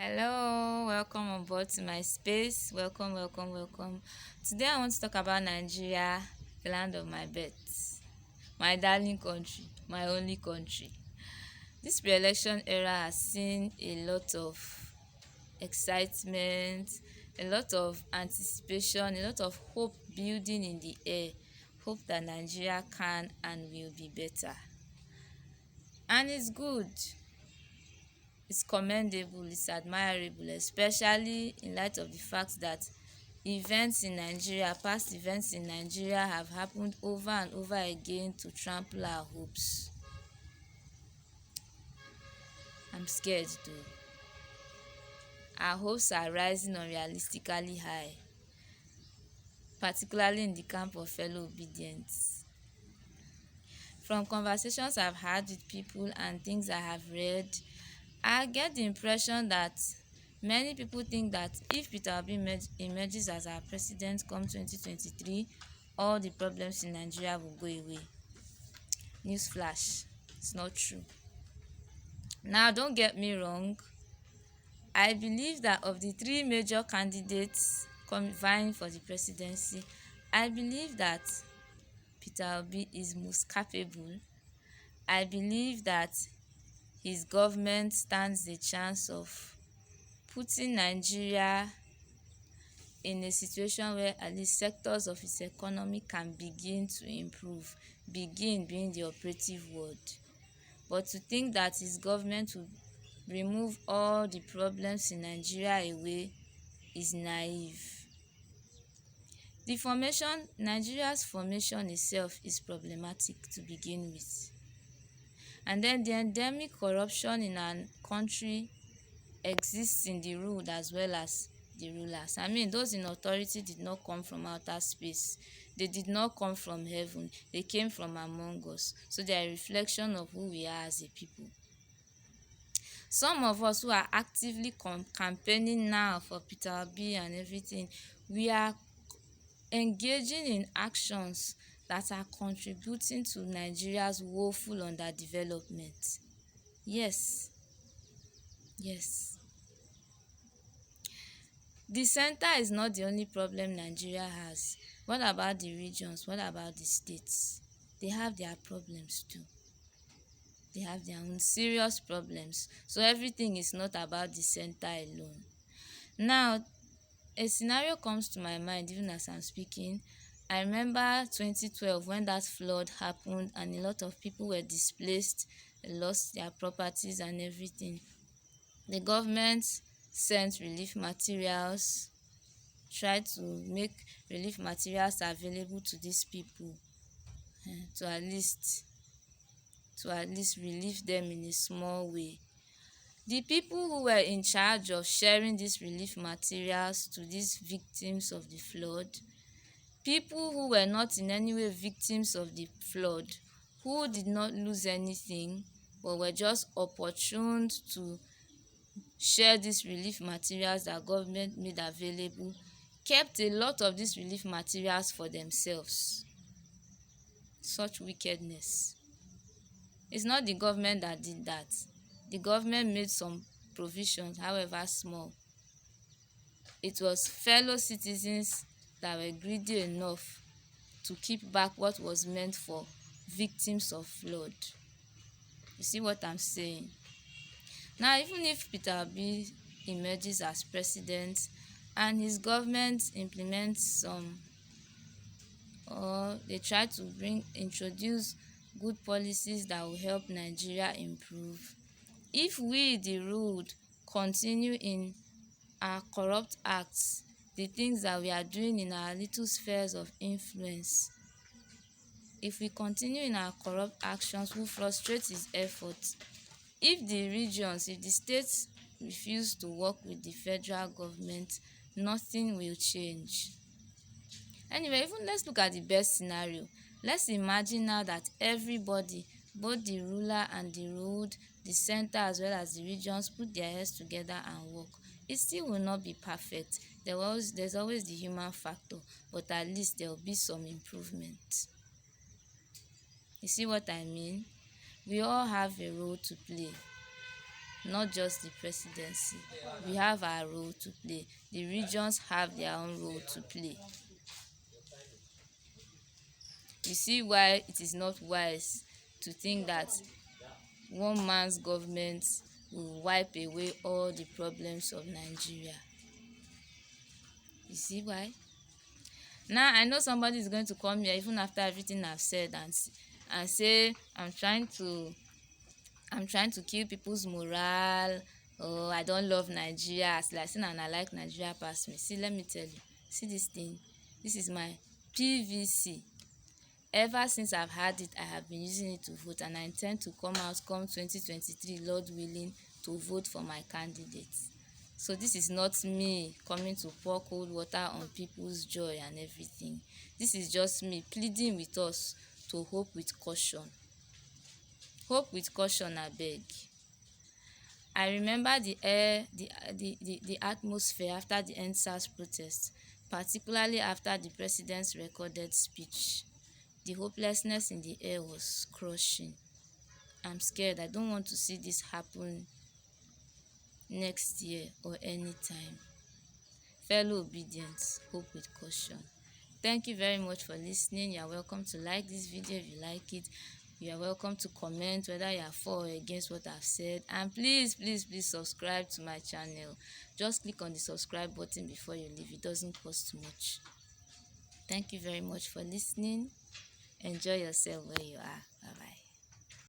Hello, welcome on board to my space. Welcome. Today I want to talk about Nigeria, the land of my birth, my darling country, my only country. This pre-election era has seen a lot of excitement, a lot of anticipation, a lot of hope building in the air. Hope that Nigeria can and will be better. And it's good. It's commendable, it's admirable, especially in light of the fact that past events in Nigeria have happened over and over again to trample our hopes. I'm scared though. Our hopes are rising unrealistically high, particularly in the camp of fellow obedients. From conversations I've had with people and things I have read, I get the impression that many people think that if Peter Obi emerges as our president come 2023, all the problems in Nigeria will go away. Newsflash, it's not true. Now, don't get me wrong. I believe that of the three major candidates vying for the presidency, I believe that Peter Obi is most capable. I believe that his government stands a chance of putting Nigeria in a situation where at least sectors of its economy can begin to improve, begin being the operative word. But to think that his government will remove all the problems in Nigeria away is naive. Nigeria's formation itself is problematic to begin with. And then the endemic corruption in our country exists in the ruled as well as the rulers. I mean, those in authority did not come from outer space. They did not come from heaven. They came from among us. So they are a reflection of who we are as a people. Some of us who are actively campaigning now for Peter Obi and everything, we are engaging in actions that are contributing to Nigeria's woeful underdevelopment. Yes. The center is not the only problem Nigeria has. What about the regions? What about the states? They have their problems too. They have their own serious problems. So everything is not about the center alone. Now, a scenario comes to my mind even as I'm speaking. I remember 2012 when that flood happened and a lot of people were displaced, lost their properties and everything. The government sent relief materials, tried to make relief materials available to these people to at least relieve them in a small way. The people who were in charge of sharing these relief materials to these victims of the flood, people who were not in any way victims of the flood, who did not lose anything but were just opportuned to share these relief materials that government made available, kept a lot of these relief materials for themselves. Such wickedness. It's not the government that did that. The government made some provisions, however small. It was fellow citizens that were greedy enough to keep back what was meant for victims of flood. You see what I'm saying? Now, even if Peter Obi emerges as president and his government implements or they try to introduce good policies that will help Nigeria improve, if we, the ruled, continue in our corrupt acts, the things that we are doing in our little spheres of influence, if we continue in our corrupt actions, we'll frustrate his efforts. If the states refuse to work with the federal government, nothing will change. Anyway, even let's look at the best scenario. Let's imagine now that everybody, both the ruler and the ruled, the center as well as the regions, put their heads together and work. It still will not be perfect. There's always the human factor, but at least there will be some improvement. You see what I mean? We all have a role to play. not just the presidency. We have our role to play. The regions have their own role to play. You see why it is not wise to think that one man's government will wipe away all the problems of Nigeria. You see why? Now I know somebody is going to come here even after everything I've said and say I'm trying to kill people's morale. Oh, I don't love Nigeria. As like saying and I like Nigeria past me. See, let me tell you. See this thing. This is my PVC. Ever since I've had it, I have been using it to vote, and I intend to come out come 2023, Lord willing, to vote for my candidates. So this is not me coming to pour cold water on people's joy and everything. This is just me pleading with us to hope with caution. Hope with caution, abeg. I remember the air, the atmosphere after the EndSARS protest, particularly after the president's recorded speech. The hopelessness in the air was crushing. I'm scared. I don't want to see this happen next year or anytime. Fellow obedience, hope with caution. Thank you very much for listening. You are welcome to like this video if you like it. You are welcome to comment whether you are for or against what I've said. And please subscribe to my channel. Just click on the subscribe button before you leave. It doesn't cost too much. Thank you very much for listening. Enjoy yourself where you are. Bye bye.